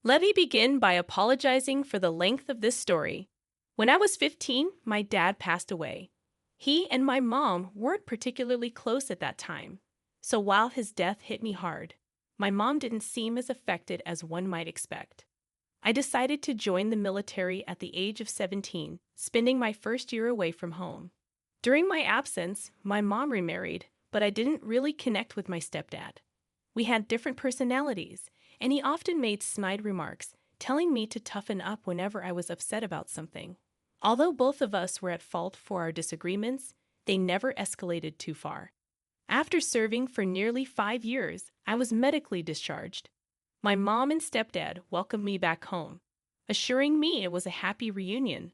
Let me begin by apologizing for the length of this story. When I was 15, my dad passed away. He and my mom weren't particularly close at that time, so while his death hit me hard, my mom didn't seem as affected as one might expect. I decided to join the military at the age of 17, spending my first year away from home. During my absence, my mom remarried, but I didn't really connect with my stepdad. We had different personalities, and he often made snide remarks, telling me to toughen up whenever I was upset about something. Although both of us were at fault for our disagreements, they never escalated too far. After serving for nearly 5 years, I was medically discharged. My mom and stepdad welcomed me back home, assuring me it was a happy reunion.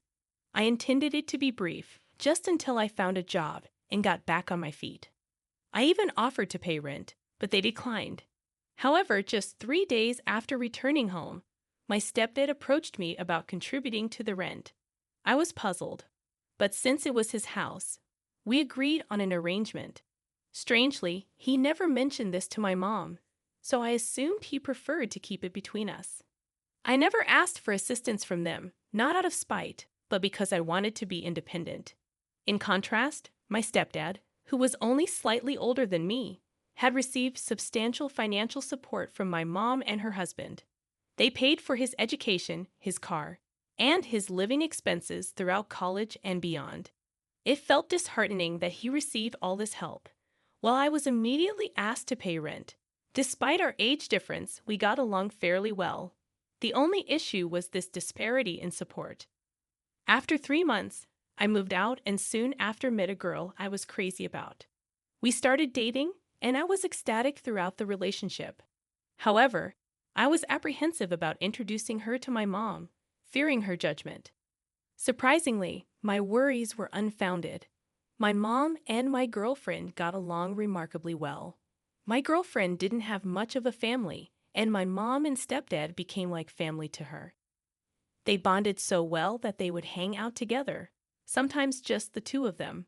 I intended it to be brief, just until I found a job and got back on my feet. I even offered to pay rent, but they declined. However, just 3 days after returning home, my stepdad approached me about contributing to the rent. I was puzzled, but since it was his house, we agreed on an arrangement. Strangely, he never mentioned this to my mom, so I assumed he preferred to keep it between us. I never asked for assistance from them, not out of spite, but because I wanted to be independent. In contrast, my stepdad, who was only slightly older than me, had received substantial financial support from my mom and her husband. They paid for his education, his car, and his living expenses throughout college and beyond. It felt disheartening that he received all this help, while I was immediately asked to pay rent. Despite our age difference, we got along fairly well. The only issue was this disparity in support. After 3 months, I moved out and soon after met a girl I was crazy about. We started dating, and I was ecstatic throughout the relationship. However, I was apprehensive about introducing her to my mom, fearing her judgment. Surprisingly, my worries were unfounded. My mom and my girlfriend got along remarkably well. My girlfriend didn't have much of a family, and my mom and stepdad became like family to her. They bonded so well that they would hang out together, sometimes just the two of them.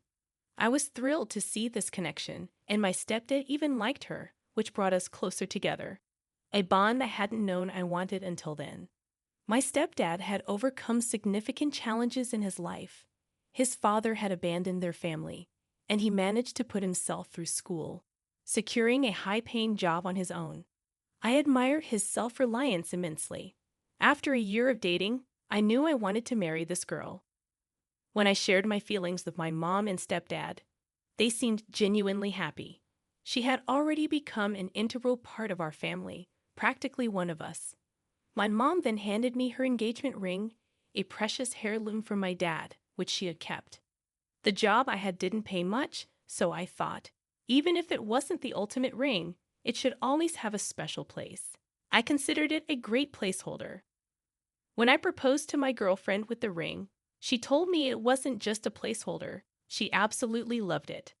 I was thrilled to see this connection, and my stepdad even liked her, which brought us closer together, a bond I hadn't known I wanted until then. My stepdad had overcome significant challenges in his life. His father had abandoned their family, and he managed to put himself through school, securing a high-paying job on his own. I admired his self-reliance immensely. After a year of dating, I knew I wanted to marry this girl. When I shared my feelings with my mom and stepdad, they seemed genuinely happy. She had already become an integral part of our family, practically one of us. My mom then handed me her engagement ring, a precious heirloom from my dad, which she had kept. The job I had didn't pay much, so I thought, even if it wasn't the ultimate ring, it should always have a special place. I considered it a great placeholder. When I proposed to my girlfriend with the ring, she told me it wasn't just a placeholder. She absolutely loved it.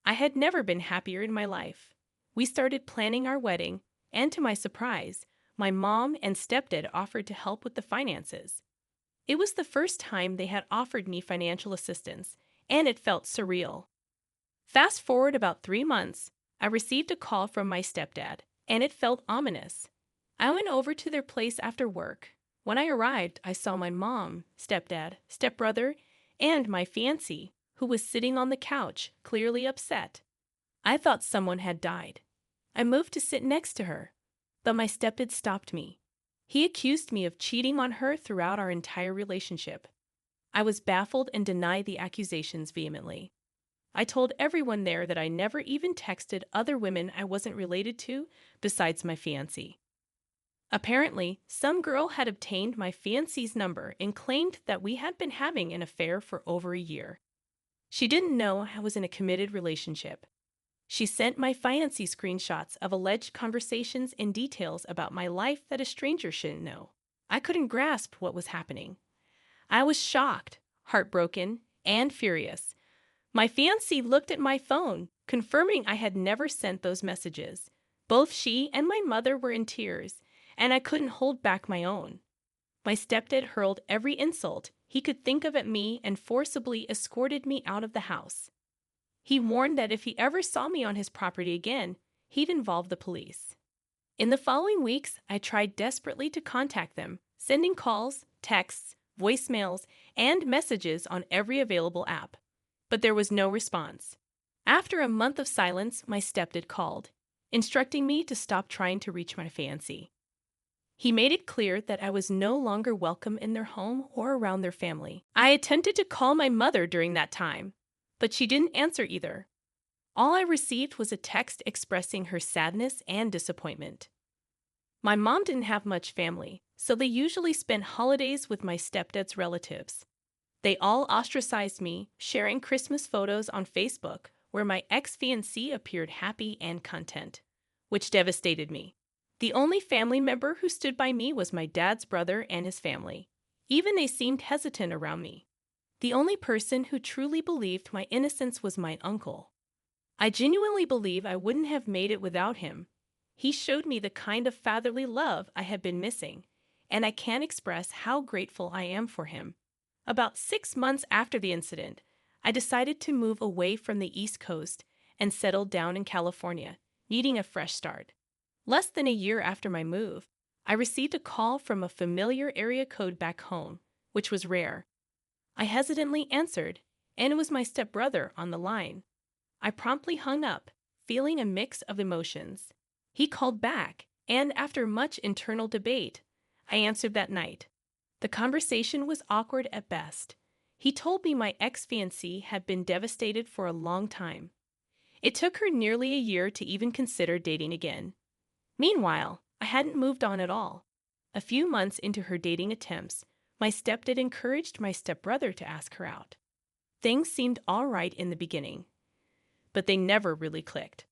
I had never been happier in my life. We started planning our wedding, and to my surprise, my mom and stepdad offered to help with the finances. It was the first time they had offered me financial assistance, and it felt surreal. Fast forward about 3 months, I received a call from my stepdad, and it felt ominous. I went over to their place after work. When I arrived, I saw my mom, stepdad, stepbrother, and my fiancée, who was sitting on the couch, clearly upset. I thought someone had died. I moved to sit next to her, but my stepdad stopped me. He accused me of cheating on her throughout our entire relationship. I was baffled and denied the accusations vehemently. I told everyone there that I never even texted other women I wasn't related to besides my fiancée. Apparently, some girl had obtained my fiancé's number and claimed that we had been having an affair for over a year. She didn't know I was in a committed relationship. She sent my fiancé screenshots of alleged conversations and details about my life that a stranger shouldn't know. I couldn't grasp what was happening. I was shocked, heartbroken, and furious. My fiancé looked at my phone, confirming I had never sent those messages. Both she and my mother were in tears, and I couldn't hold back my own. My stepdad hurled every insult he could think of at me and forcibly escorted me out of the house. He warned that if he ever saw me on his property again, he'd involve the police. In the following weeks, I tried desperately to contact them, sending calls, texts, voicemails, and messages on every available app. But there was no response. After a month of silence, my stepdad called, instructing me to stop trying to reach my fiancé. He made it clear that I was no longer welcome in their home or around their family. I attempted to call my mother during that time, but she didn't answer either. All I received was a text expressing her sadness and disappointment. My mom didn't have much family, so they usually spent holidays with my stepdad's relatives. They all ostracized me, sharing Christmas photos on Facebook where my ex-fiancé appeared happy and content, which devastated me. The only family member who stood by me was my dad's brother and his family. Even they seemed hesitant around me. The only person who truly believed my innocence was my uncle. I genuinely believe I wouldn't have made it without him. He showed me the kind of fatherly love I had been missing, and I can't express how grateful I am for him. About 6 months after the incident, I decided to move away from the East Coast and settle down in California, needing a fresh start. Less than a year after my move, I received a call from a familiar area code back home, which was rare. I hesitantly answered, and it was my stepbrother on the line. I promptly hung up, feeling a mix of emotions. He called back, and after much internal debate, I answered that night. The conversation was awkward at best. He told me my ex-fiancée had been devastated for a long time. It took her nearly a year to even consider dating again. Meanwhile, I hadn't moved on at all. A few months into her dating attempts, my stepdad encouraged my stepbrother to ask her out. Things seemed all right in the beginning, but they never really clicked.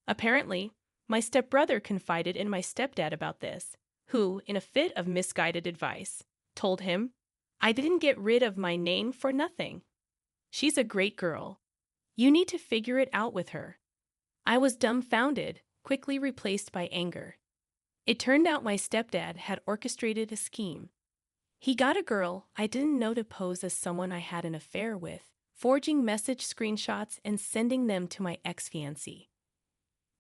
Apparently, my stepbrother confided in my stepdad about this, who, in a fit of misguided advice, told him, "I didn't get rid of my name for nothing. She's a great girl. You need to figure it out with her." I was dumbfounded, quickly replaced by anger. It turned out my stepdad had orchestrated a scheme. He got a girl I didn't know to pose as someone I had an affair with, forging message screenshots and sending them to my ex-fiancée.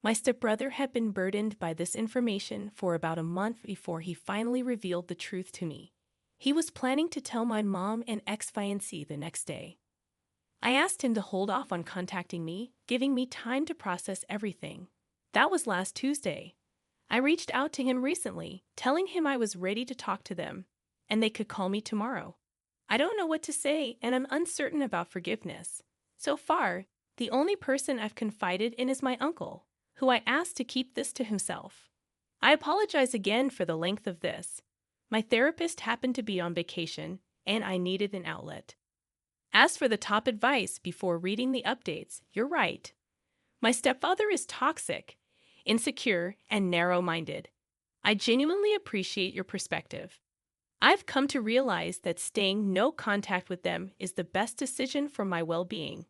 My stepbrother had been burdened by this information for about a month before he finally revealed the truth to me. He was planning to tell my mom and ex-fiancée the next day. I asked him to hold off on contacting me, giving me time to process everything. That was last Tuesday. I reached out to him recently, telling him I was ready to talk to them, and they could call me tomorrow. I don't know what to say, and I'm uncertain about forgiveness. So far, the only person I've confided in is my uncle, who I asked to keep this to himself. I apologize again for the length of this. My therapist happened to be on vacation, and I needed an outlet. As for the top advice before reading the updates, you're right. My stepfather is toxic, insecure, and narrow-minded. I genuinely appreciate your perspective. I've come to realize that staying no contact with them is the best decision for my well-being.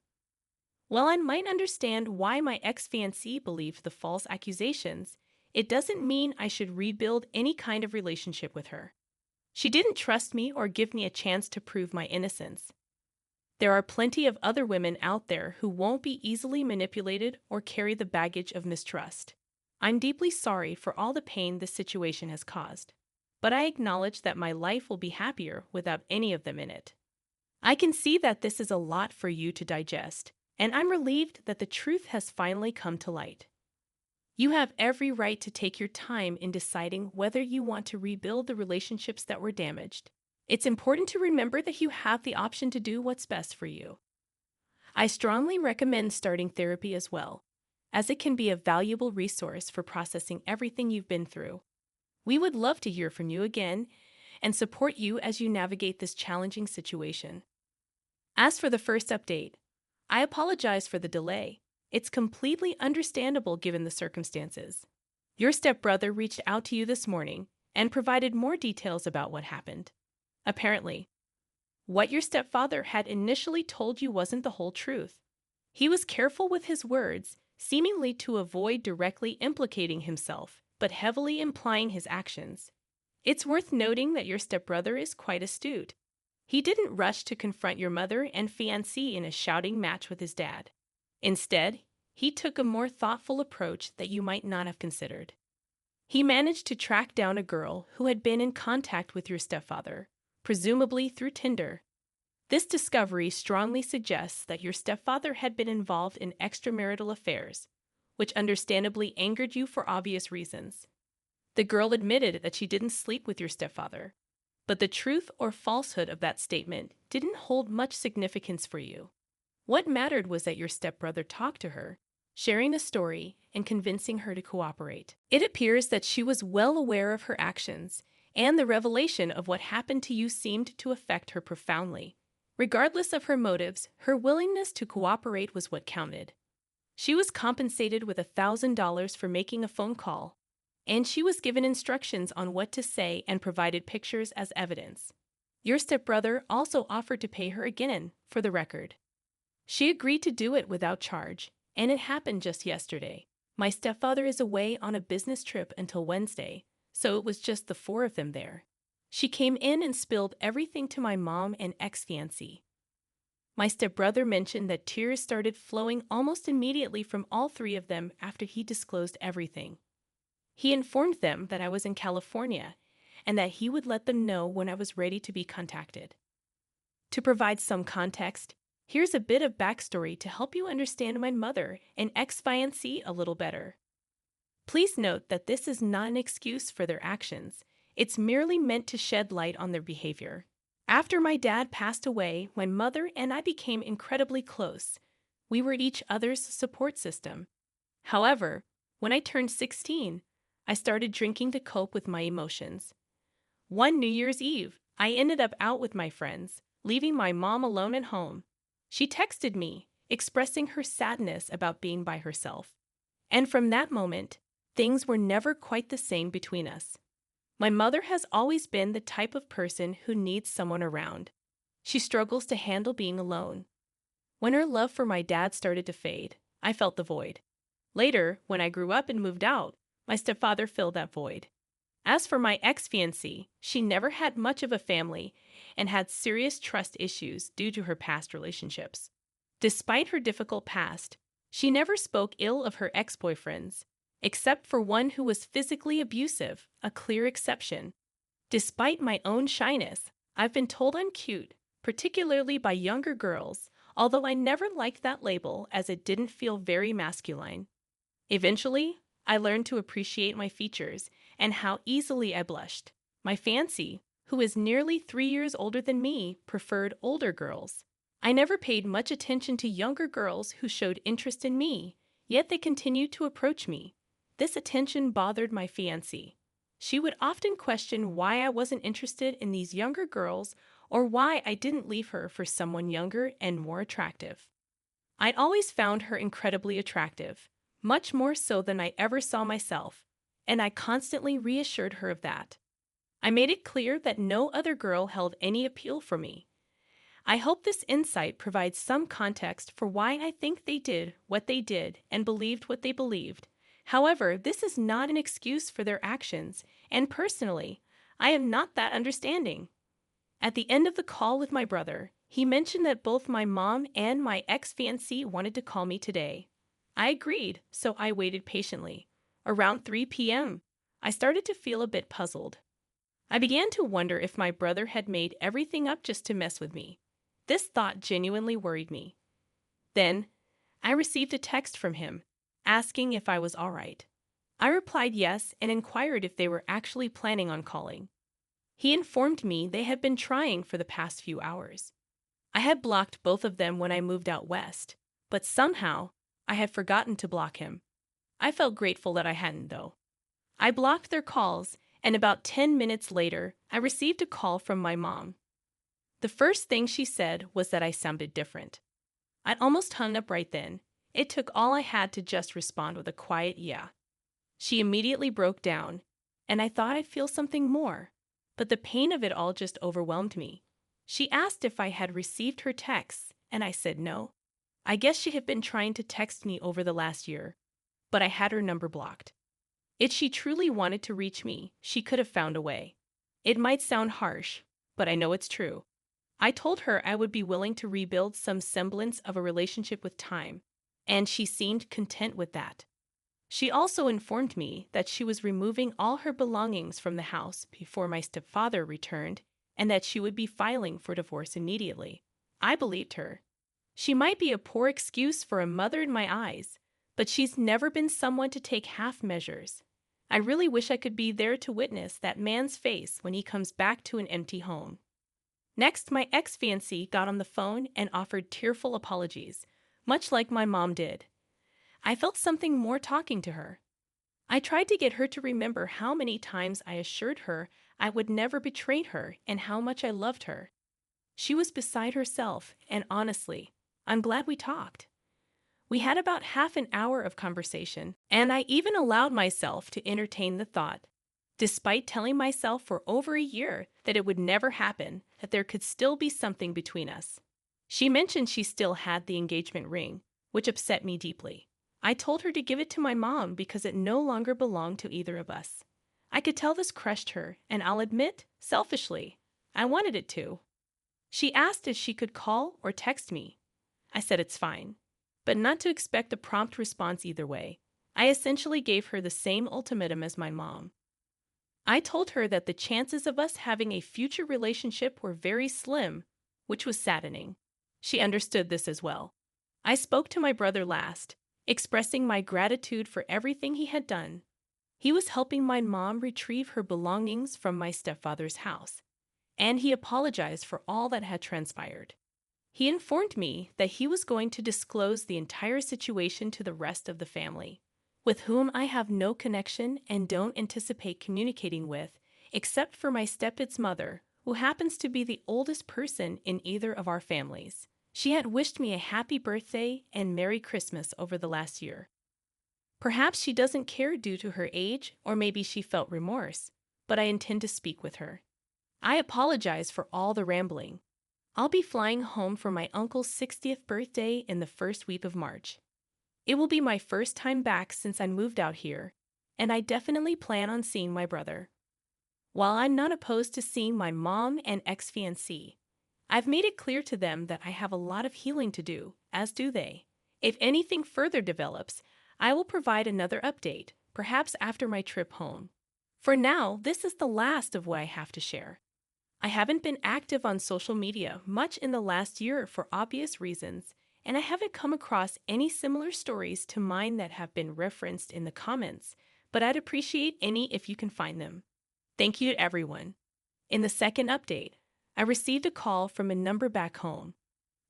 While I might understand why my ex-fiancée believed the false accusations, it doesn't mean I should rebuild any kind of relationship with her. She didn't trust me or give me a chance to prove my innocence. There are plenty of other women out there who won't be easily manipulated or carry the baggage of mistrust. I'm deeply sorry for all the pain this situation has caused, but I acknowledge that my life will be happier without any of them in it. I can see that this is a lot for you to digest, and I'm relieved that the truth has finally come to light. You have every right to take your time in deciding whether you want to rebuild the relationships that were damaged. It's important to remember that you have the option to do what's best for you. I strongly recommend starting therapy as well, as it can be a valuable resource for processing everything you've been through. We would love to hear from you again and support you as you navigate this challenging situation. As for the first update, I apologize for the delay. It's completely understandable given the circumstances. Your stepbrother reached out to you this morning and provided more details about what happened. Apparently, what your stepfather had initially told you wasn't the whole truth. He was careful with his words, seemingly to avoid directly implicating himself, but heavily implying his actions. It's worth noting that your stepbrother is quite astute. He didn't rush to confront your mother and fiancée in a shouting match with his dad. Instead, he took a more thoughtful approach that you might not have considered. He managed to track down a girl who had been in contact with your stepfather, presumably through Tinder. This discovery strongly suggests that your stepfather had been involved in extramarital affairs, which understandably angered you for obvious reasons. The girl admitted that she didn't sleep with your stepfather, but the truth or falsehood of that statement didn't hold much significance for you. What mattered was that your stepbrother talked to her, sharing a story and convincing her to cooperate. It appears that she was well aware of her actions, and the revelation of what happened to you seemed to affect her profoundly. Regardless of her motives, her willingness to cooperate was what counted. She was compensated with $1,000 for making a phone call, and she was given instructions on what to say and provided pictures as evidence. Your stepbrother also offered to pay her again, for the record. She agreed to do it without charge, and it happened just yesterday. My stepfather is away on a business trip until Wednesday, so it was just the four of them there. She came in and spilled everything to my mom and ex-fiancé. My stepbrother mentioned that tears started flowing almost immediately from all three of them after he disclosed everything. He informed them that I was in California and that he would let them know when I was ready to be contacted. To provide some context, here's a bit of backstory to help you understand my mother and ex-fiancé a little better. Please note that this is not an excuse for their actions. It's merely meant to shed light on their behavior. After my dad passed away, my mother and I became incredibly close. We were each other's support system. However, when I turned 16, I started drinking to cope with my emotions. One New Year's Eve, I ended up out with my friends, leaving my mom alone at home. She texted me, expressing her sadness about being by herself. And from that moment, things were never quite the same between us. My mother has always been the type of person who needs someone around. She struggles to handle being alone. When her love for my dad started to fade, I felt the void. Later, when I grew up and moved out, my stepfather filled that void. As for my ex-fiancée, she never had much of a family and had serious trust issues due to her past relationships. Despite her difficult past, she never spoke ill of her ex-boyfriends, except for one who was physically abusive, a clear exception. Despite my own shyness, I've been told I'm cute, particularly by younger girls, although I never liked that label as it didn't feel very masculine. Eventually, I learned to appreciate my features and how easily I blushed. My fiancé, who is nearly 3 years older than me, preferred older girls. I never paid much attention to younger girls who showed interest in me, yet they continued to approach me. This attention bothered my fiancée. She would often question why I wasn't interested in these younger girls or why I didn't leave her for someone younger and more attractive. I'd always found her incredibly attractive, much more so than I ever saw myself, and I constantly reassured her of that. I made it clear that no other girl held any appeal for me. I hope this insight provides some context for why I think they did what they did and believed what they believed. However, this is not an excuse for their actions, and personally, I am not that understanding. At the end of the call with my brother, he mentioned that both my mom and my ex-fiancée wanted to call me today. I agreed, so I waited patiently. Around 3 p.m., I started to feel a bit puzzled. I began to wonder if my brother had made everything up just to mess with me. This thought genuinely worried me. Then, I received a text from him, asking if I was all right. I replied yes and inquired if they were actually planning on calling. He informed me they had been trying for the past few hours. I had blocked both of them when I moved out west, but somehow, I had forgotten to block him. I felt grateful that I hadn't, though. I blocked their calls, and about 10 minutes later, I received a call from my mom. The first thing she said was that I sounded different. I almost hung up right then. It took all I had to just respond with a quiet yeah. She immediately broke down, and I thought I'd feel something more, but the pain of it all just overwhelmed me. She asked if I had received her texts, and I said no. I guess she had been trying to text me over the last year, but I had her number blocked. If she truly wanted to reach me, she could have found a way. It might sound harsh, but I know it's true. I told her I would be willing to rebuild some semblance of a relationship with time, and she seemed content with that. She also informed me that she was removing all her belongings from the house before my stepfather returned and that she would be filing for divorce immediately. I believed her. She might be a poor excuse for a mother in my eyes, but she's never been someone to take half measures. I really wish I could be there to witness that man's face when he comes back to an empty home. Next, my ex-fiancée got on the phone and offered tearful apologies, much like my mom did. I felt something more talking to her. I tried to get her to remember how many times I assured her I would never betray her and how much I loved her. She was beside herself, and honestly, I'm glad we talked. We had about half an hour of conversation, and I even allowed myself to entertain the thought, despite telling myself for over a year that it would never happen, that there could still be something between us. She mentioned she still had the engagement ring, which upset me deeply. I told her to give it to my mom because it no longer belonged to either of us. I could tell this crushed her, and I'll admit, selfishly, I wanted it to. She asked if she could call or text me. I said it's fine, but not to expect a prompt response either way. I essentially gave her the same ultimatum as my mom. I told her that the chances of us having a future relationship were very slim, which was saddening. She understood this as well. I spoke to my brother last, expressing my gratitude for everything he had done. He was helping my mom retrieve her belongings from my stepfather's house, and he apologized for all that had transpired. He informed me that he was going to disclose the entire situation to the rest of the family, with whom I have no connection and don't anticipate communicating with, except for my stepdad's mother, who happens to be the oldest person in either of our families. She had wished me a happy birthday and Merry Christmas over the last year. Perhaps she doesn't care due to her age, or maybe she felt remorse, but I intend to speak with her. I apologize for all the rambling. I'll be flying home for my uncle's 60th birthday in the first week of March. It will be my first time back since I moved out here, and I definitely plan on seeing my brother. While I'm not opposed to seeing my mom and ex-fiancée, I've made it clear to them that I have a lot of healing to do, as do they. If anything further develops, I will provide another update, perhaps after my trip home. For now, this is the last of what I have to share. I haven't been active on social media much in the last year for obvious reasons, and I haven't come across any similar stories to mine that have been referenced in the comments, but I'd appreciate any if you can find them. Thank you to everyone. In the second update, I received a call from a number back home.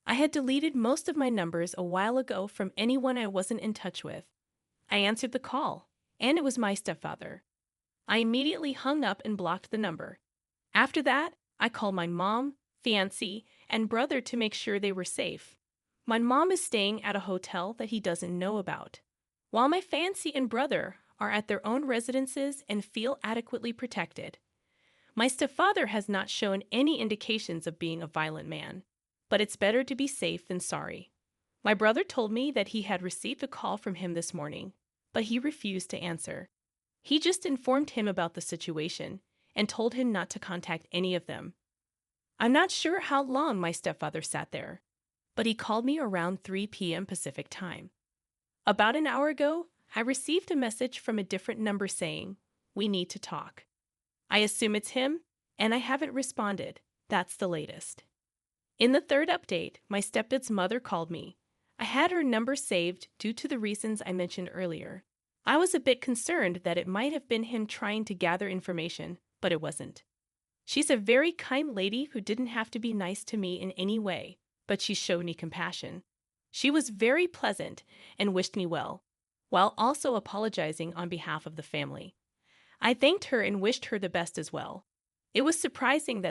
I had deleted most of my numbers a while ago from anyone I wasn't in touch with. I answered the call, and it was my stepfather. I immediately hung up and blocked the number. After that, I called my mom, fiancé, and brother to make sure they were safe. My mom is staying at a hotel that he doesn't know about, while my fiancé and brother are at their own residences and feel adequately protected. My stepfather has not shown any indications of being a violent man, but it's better to be safe than sorry. My brother told me that he had received a call from him this morning, but he refused to answer. He just informed him about the situation and told him not to contact any of them. I'm not sure how long my stepfather sat there, but he called me around 3 p.m. Pacific time. About an hour ago, I received a message from a different number saying, "We need to talk." I assume it's him, and I haven't responded. That's the latest. In the third update, my stepdad's mother called me. I had her number saved due to the reasons I mentioned earlier. I was a bit concerned that it might have been him trying to gather information, but it wasn't. She's a very kind lady who didn't have to be nice to me in any way, but she showed me compassion. She was very pleasant and wished me well, while also apologizing on behalf of the family. I thanked her and wished her the best as well. It was surprising that